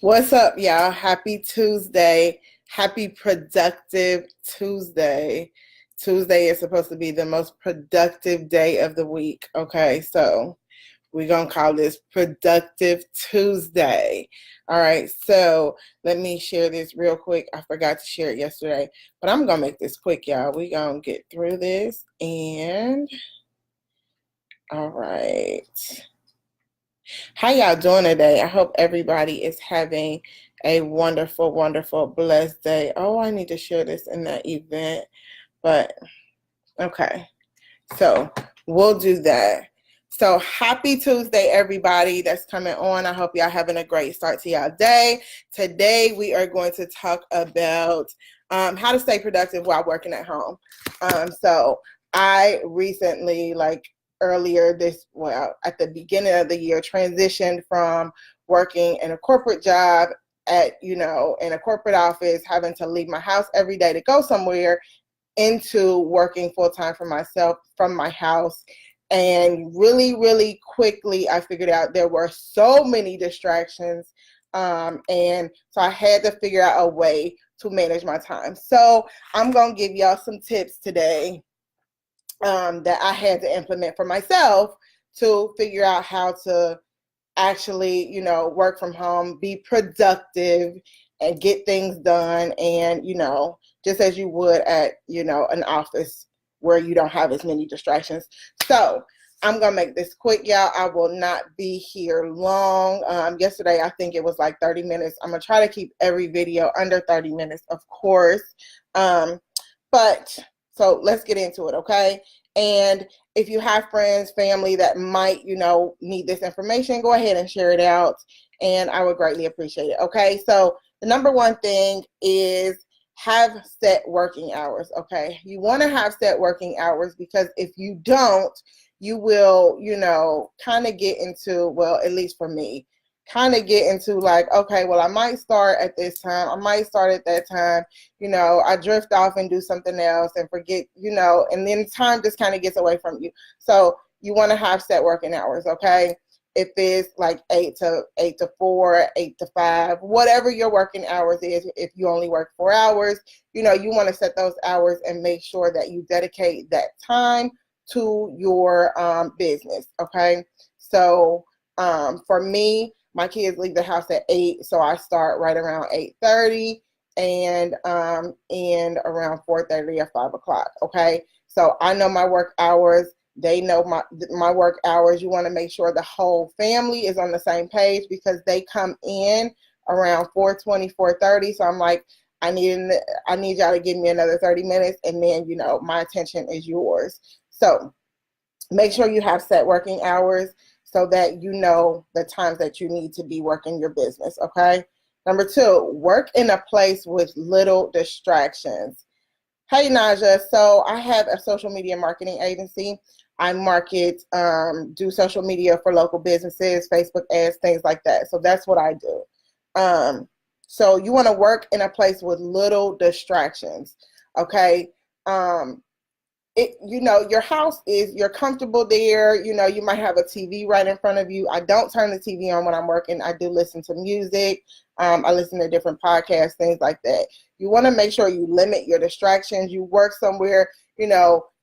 What's up, y'all? Happy Tuesday. Happy productive Tuesday. Tuesday is supposed to be the most productive day of the week. Okay, so we're going to call this Productive Tuesday. All right, so let me share this real quick. I forgot to share it yesterday, but I'm going to make this quick, y'all. We're going to get through this and all right. How y'all doing today? I hope everybody is having a wonderful, wonderful, blessed day. Oh, I need to share this in that event, but okay. So we'll do that. So happy Tuesday, everybody that's coming on. I hope y'all having a great start to y'all day. Today we are going to talk about how to stay productive while working at home. So I recently, earlier at the beginning of the year, transitioned from working in a corporate job in a corporate office, having to leave my house every day to go somewhere, into working full-time for myself from my house. And really, really quickly, I figured out there were so many distractions. And so I had to figure out a way to manage my time. So I'm going to give y'all some tips today that I had to implement for myself to figure out how to actually, work from home, be productive, and get things done. And, just as you would at, an office where you don't have as many distractions. So I'm going to make this quick, y'all. I will not be here long. Yesterday, I think it was like 30 minutes. I'm going to try to keep every video under 30 minutes, of course. But so let's get into it, okay? And if you have friends, family that might, need this information, go ahead and share it out. And I would greatly appreciate it, okay? So the number one thing is have set working hours, okay? You want to have set working hours because if you don't, you will, kind of get into, well, at least for me, kind of get into like, okay, well, I might start at this time. I might start at that time. I drift off and do something else and forget, and then time just kind of gets away from you. So you want to have set working hours, okay? If it's like 8 to 4, 8 to 5, whatever your working hours is, if you only work 4 hours, you want to set those hours and make sure that you dedicate that time to your business, okay? So for me, my kids leave the house at 8, so I start right around 8:30 and end around 4:30 or 5 o'clock, okay? So I know my work hours. They know my work hours. You want to make sure the whole family is on the same page because they come in around 4:20, 4:30. So I'm like, I need y'all to give me another 30 minutes, and then, my attention is yours. So make sure you have set working hours so that you know the times that you need to be working your business, okay? Number 2, work in a place with little distractions. Hey, Naja. So I have a social media marketing agency. I market, do social media for local businesses, Facebook ads, things like that. So that's what I do. So you want to work in a place with little distractions, okay? Your house you're comfortable there. You might have a TV right in front of you. I don't turn the TV on when I'm working. I do listen to music. I listen to different podcasts, things like that. You want to make sure you limit your distractions. You work somewhere,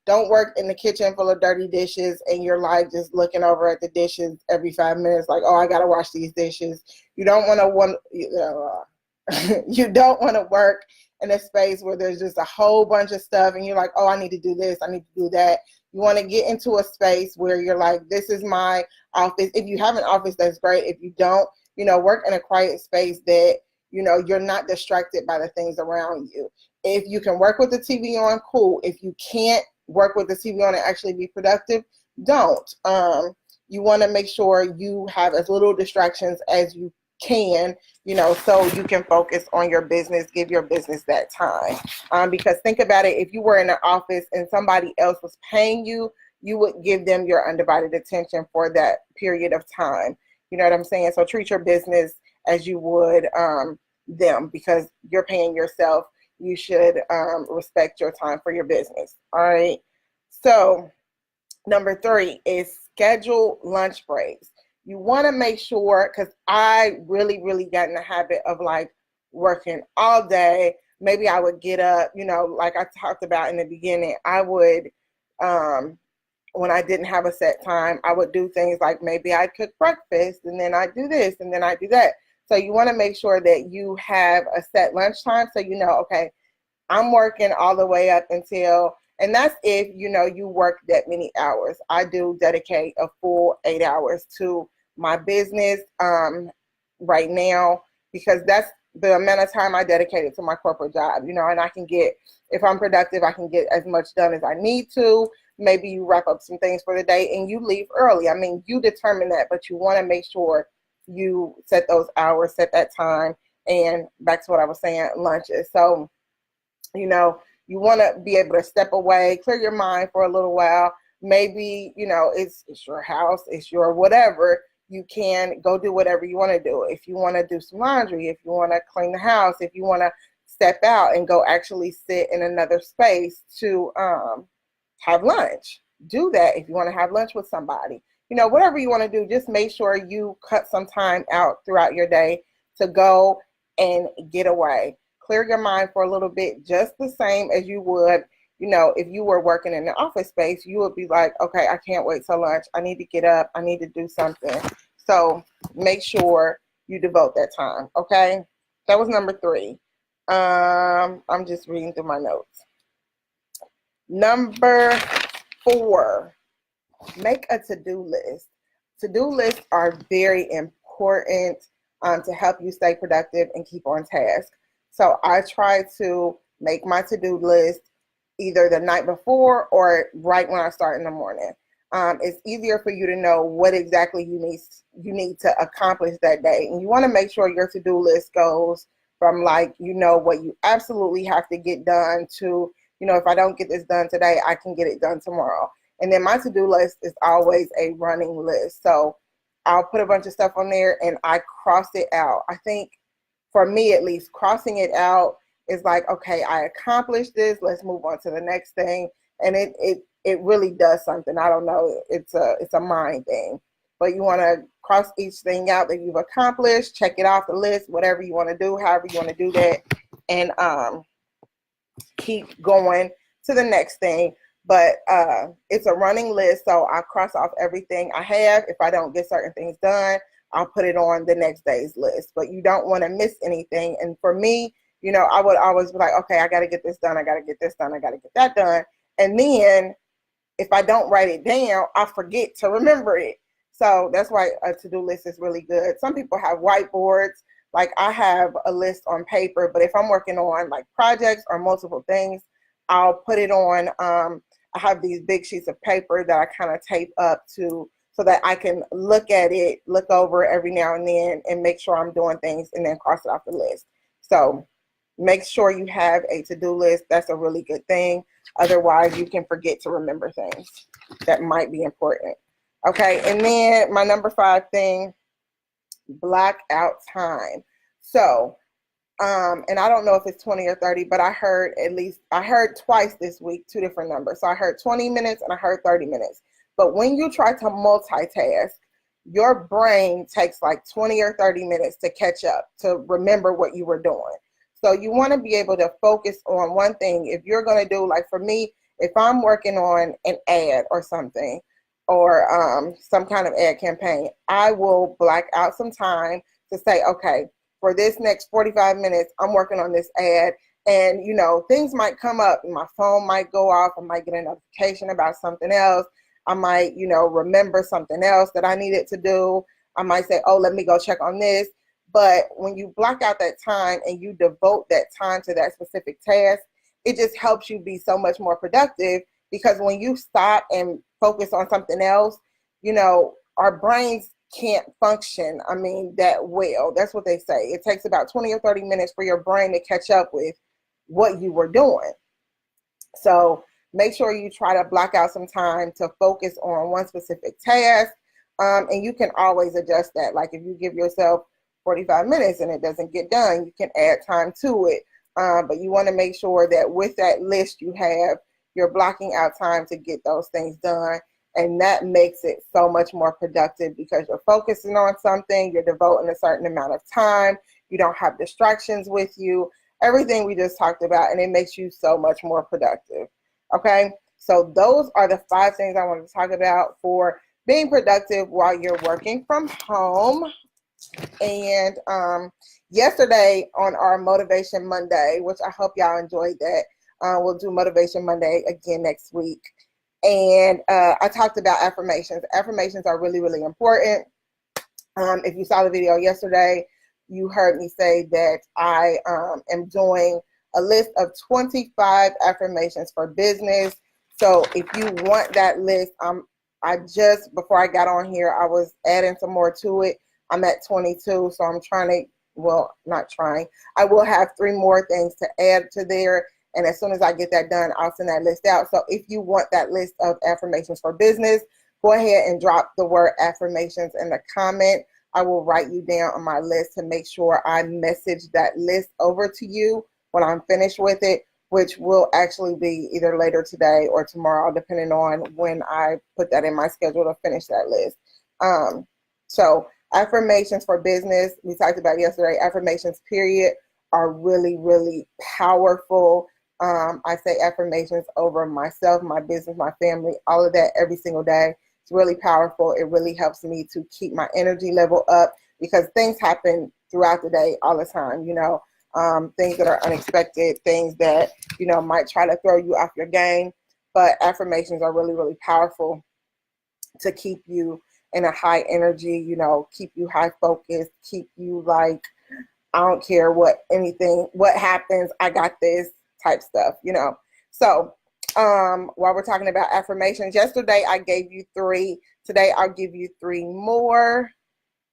don't work in the kitchen full of dirty dishes and you're like just looking over at the dishes every 5 minutes like, oh, I got to wash these dishes. You don't want to you don't want to work in a space where there's just a whole bunch of stuff and you're like, oh, I need to do this, I need to do that. You want to get into a space where you're like, this is my office. If you have an office, that's great. If you don't, work in a quiet space that, you're not distracted by the things around you. If you can work with the TV on, cool. If you can't work with the TV on and actually be productive, don't. You want to make sure you have as little distractions as you can, so you can focus on your business, give your business that time. Because think about it, if you were in an office and somebody else was paying you, you would give them your undivided attention for that period of time. You know what I'm saying? So treat your business as you would them, because you're paying yourself. You should respect your time for your business. All right. So number 3 is schedule lunch breaks. you want to make sure, because I really got in the habit of like working all day. Maybe I would get up, like I talked about in the beginning, I would, when I didn't have a set time, I would do things like maybe I'd cook breakfast and then I'd do this and then I'd do that. So you want to make sure that you have a set lunchtime so okay, I'm working all the way up until, and that's if, you work that many hours. I do dedicate a full 8 hours to my business right now, because that's the amount of time I dedicated to my corporate job, and I can get, if I'm productive, I can get as much done as I need to. Maybe you wrap up some things for the day and you leave early. I mean, you determine that, but you want to make sure you set those hours, set that time. And back to what I was saying, lunches. So, you want to be able to step away, clear your mind for a little while. Maybe, it's your house, it's your whatever. You can go do whatever you want to do. If you want to do some laundry, if you want to clean the house, if you want to step out and go actually sit in another space to have lunch, do that. If you want to have lunch with somebody, whatever you want to do, just make sure you cut some time out throughout your day to go and get away. Clear your mind for a little bit, just the same as you would, if you were working in an office space, you would be like, okay, I can't wait till lunch. I need to get up. I need to do something. So make sure you devote that time. Okay. That was number 3. I'm just reading through my notes. Number 4, make a to-do list. To-do lists are very important to help you stay productive and keep on task. So I try to make my to-do list either the night before or right when I start in the morning. It's easier for you to know what exactly you need to accomplish that day. And you want to make sure your to-do list goes from like, what you absolutely have to get done to, if I don't get this done today, I can get it done tomorrow. And then my to-do list is always a running list. So I'll put a bunch of stuff on there and I cross it out. I think for me, at least, crossing it out is like, okay, I accomplished this. Let's move on to the next thing. And it really does something. I don't know. It's a mind thing. But you want to cross each thing out that you've accomplished, check it off the list, whatever you want to do, however you want to do that, and keep going to the next thing. But it's a running list, so I cross off everything I have. If I don't get certain things done, I'll put it on the next day's list. But you don't want to miss anything. And for me, I would always be like, okay, I got to get this done. I got to get this done. I got to get that done. And then if I don't write it down, I forget to remember it. So that's why a to-do list is really good. Some people have whiteboards. Like I have a list on paper, but if I'm working on like projects or multiple things, I'll put it on. I have these big sheets of paper that I kind of tape up to so that I can look at it, look over every now and then and make sure I'm doing things and then cross it off the list. So make sure you have a to-do list. That's a really good thing. Otherwise, you can forget to remember things that might be important. Okay, and then my number 5 thing, block out time. So, and I don't know if it's 20 or 30, but I heard twice this week 2 different numbers. So I heard 20 minutes and I heard 30 minutes. But when you try to multitask, your brain takes like 20 or 30 minutes to catch up, to remember what you were doing. So you want to be able to focus on one thing. If you're going to do, like for me, if I'm working on an ad or something, or some kind of ad campaign, I will black out some time to say, okay, for this next 45 minutes, I'm working on this ad. And, things might come up. My phone might go off. I might get a notification about something else. I might, remember something else that I needed to do. I might say, oh, let me go check on this. But when you block out that time and you devote that time to that specific task, it just helps you be so much more productive, because when you stop and focus on something else, our brains can't function, that well. That's what they say. It takes about 20 or 30 minutes for your brain to catch up with what you were doing. So make sure you try to block out some time to focus on one specific task. And you can always adjust that. Like if you give yourself 45 minutes and it doesn't get done, you can add time to it. But you want to make sure that with that list you have, you're blocking out time to get those things done. And that makes it so much more productive because you're focusing on something, you're devoting a certain amount of time, you don't have distractions with you, everything we just talked about, and it makes you so much more productive. Okay, so those are the 5 things I wanted to talk about for being productive while you're working from home. And yesterday on our Motivation Monday, which I hope y'all enjoyed that, we'll do Motivation Monday again next week. And I talked about affirmations. Affirmations are really, really important. If you saw the video yesterday, you heard me say that I am doing a list of 25 affirmations for business. So if you want that list, I just, before I got on here, I was adding some more to it. I'm at 22, so I'm trying to, well, not trying. I will have 3 more things to add to there. And as soon as I get that done, I'll send that list out. So if you want that list of affirmations for business, go ahead and drop the word affirmations in the comment. I will write you down on my list to make sure I message that list over to you when I'm finished with it, which will actually be either later today or tomorrow, depending on when I put that in my schedule to finish that list. So affirmations for business, we talked about yesterday, affirmations period, are really, really powerful. I say affirmations over myself, my business, my family, all of that every single day. It's really powerful. It really helps me to keep my energy level up because things happen throughout the day all the time, you know, things that are unexpected, things that, you know, might try to throw you off your game. But affirmations are really, really powerful to keep you in a high energy, you know, keep you high focused, keep you like, I don't care what happens, I got this type stuff, you know. So while we're talking about affirmations, yesterday I gave you 3. Today I'll give you 3 more.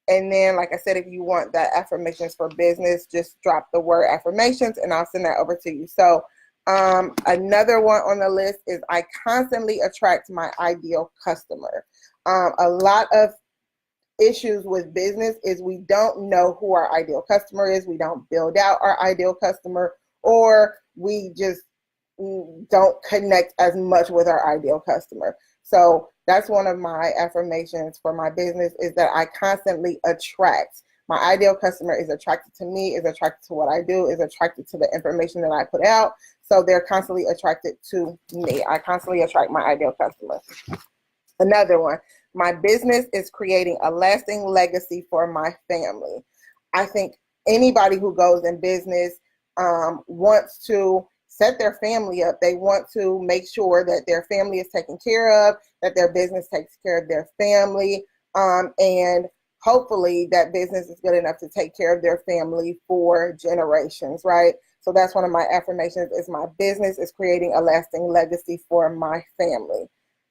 And then, like I said, if you want that affirmations for business, just drop the word affirmations and I'll send that over to you. So another one on the list is I constantly attract my ideal customer. A lot of issues with business is we don't know who our ideal customer is. We don't build out our ideal customer, or we just don't connect as much with our ideal customer. So that's one of my affirmations for my business, is that I constantly attract. My ideal customer is attracted to me, is attracted to what I do, is attracted to the information that I put out. So they're constantly attracted to me. I constantly attract my ideal customer. Another one, my business is creating a lasting legacy for my family. I think anybody who goes in business wants to set their family up. They want to make sure that their family is taken care of, that their business takes care of their family, and hopefully that business is good enough to take care of their family for generations, right? So that's one of my affirmations, is my business is creating a lasting legacy for my family.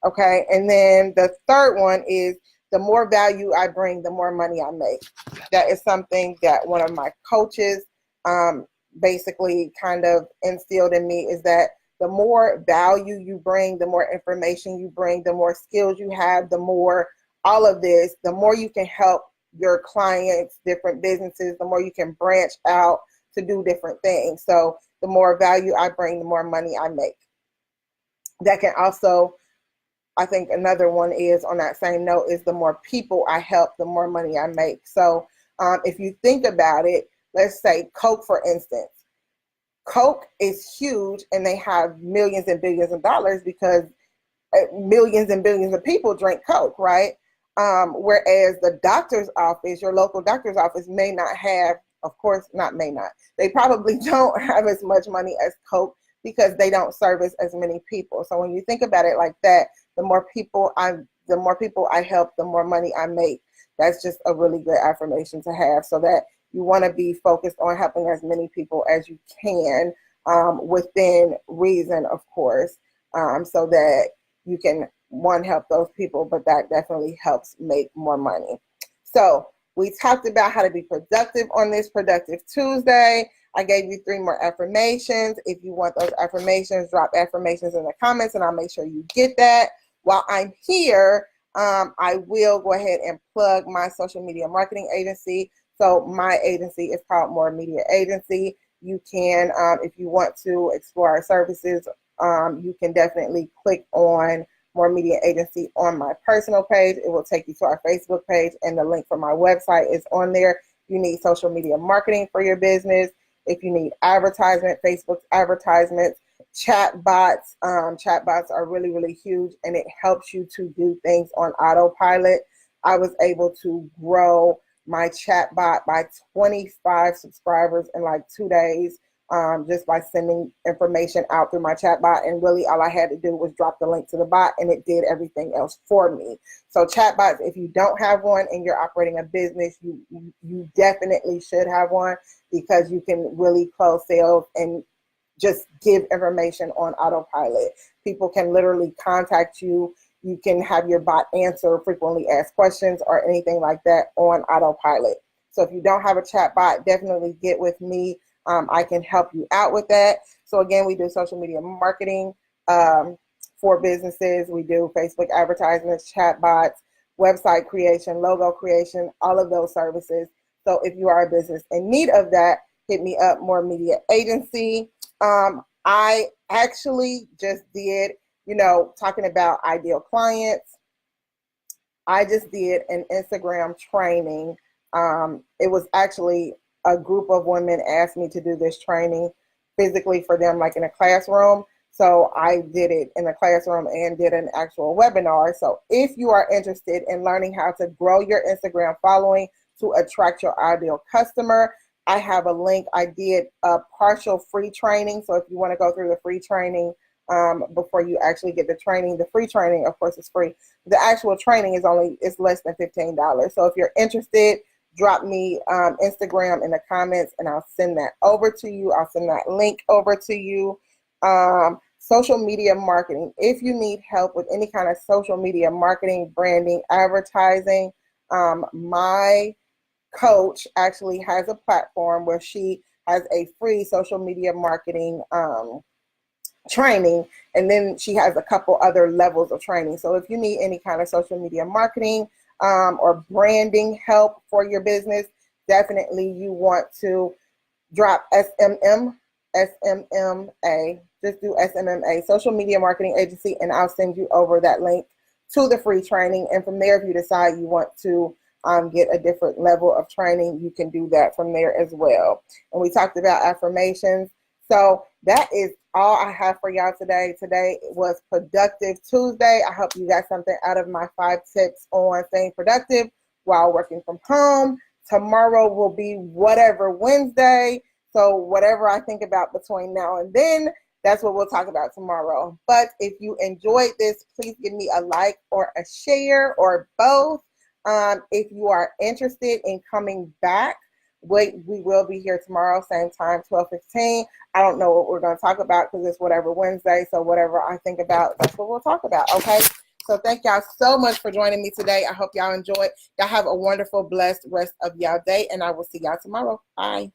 Okay, and then the third one is the more value I bring, the more money I make. That is something that one of my coaches basically kind of instilled in me, is that the more value you bring, the more information you bring, the more skills you have, the more all of this, the more you can help your clients, different businesses, the more you can branch out to do different things. So the more value I bring, the more money I make. That can also, I think another one is, on that same note, is the more people I help, the more money I make. So if you think about it, let's say Coke, for instance. Coke is huge and they have millions and billions of dollars because millions and billions of people drink Coke, right? Whereas the doctor's office, your local doctor's office, may not have, of course, not may not, they probably don't have as much money as Coke because they don't service as many people. So when you think about it like that, the more people I help, the more money I make. That's just a really good affirmation to have, so that you want to be focused on helping as many people as you can, within reason, of course, so that you can, one, help those people, but that definitely helps make more money. So we talked about how to be productive on this Productive Tuesday. I gave you 3 more affirmations. If you want those affirmations, drop affirmations in the comments and I'll make sure you get that. While I'm here, I will go ahead and plug my social media marketing agency. So my agency is called More Media Agency. You can, if you want to explore our services, you can definitely click on More Media Agency on my personal page. It will take you to our Facebook page, and the link for my website is on there. You need social media marketing for your business. If you need advertisement, Facebook's advertisements, chat bots. Chat bots are really, really huge, and it helps you to do things on autopilot. I was able to grow my chat bot by 25 subscribers in like 2 days, just by sending information out through my chat bot. And really all I had to do was drop the link to the bot, and it did everything else for me. So chat bots, if you don't have one and you're operating a business, you definitely should have one, because you can really close sales and just give information on autopilot. People can literally contact you. You can have your bot answer frequently asked questions or anything like that on autopilot. So if you don't have a chat bot, definitely get with me. I can help you out with that. So again, we do social media marketing for businesses. We do Facebook advertisements, chat bots, website creation, logo creation, all of those services. So if you are a business in need of that, hit me up, More Media Agency. I actually just did, talking about ideal clients, I just did an Instagram training. It was actually a group of women asked me to do this training physically for them, like in a classroom. So I did it in a classroom and did an actual webinar. So if you are interested in learning how to grow your Instagram following to attract your ideal customer, I have a link. I did a partial free training. So if you want to go through the free training before you actually get the training, the free training, of course, is free. The actual training is less than $15. So if you're interested, drop me Instagram in the comments, and I'll send that over to you. I'll send that link over to you. Social media marketing. If you need help with any kind of social media marketing, branding, advertising, my coach actually has a platform where she has a free social media marketing training, and then she has a couple other levels of training. So if you need any kind of social media marketing or branding help for your business, definitely you want to drop SMMA. Just do SMMA, Social Media Marketing Agency, and I'll send you over that link to the free training. And from there, if you decide you want to get a different level of training, you can do that from there as well. And we talked about affirmations. So that is all I have for y'all today. Today was Productive Tuesday. I hope you got something out of my 5 tips on staying productive while working from home. Tomorrow will be Whatever Wednesday. So whatever I think about between now and then, that's what we'll talk about tomorrow. But if you enjoyed this, please give me a like or a share or both. If you are interested in coming back, we will be here tomorrow, same time, 12:15. I don't know what we're going to talk about because it's Whatever Wednesday. So whatever I think about, that's what we'll talk about. Okay. So thank y'all so much for joining me today. I hope y'all enjoyed. Y'all have a wonderful, blessed rest of y'all day, and I will see y'all tomorrow. Bye.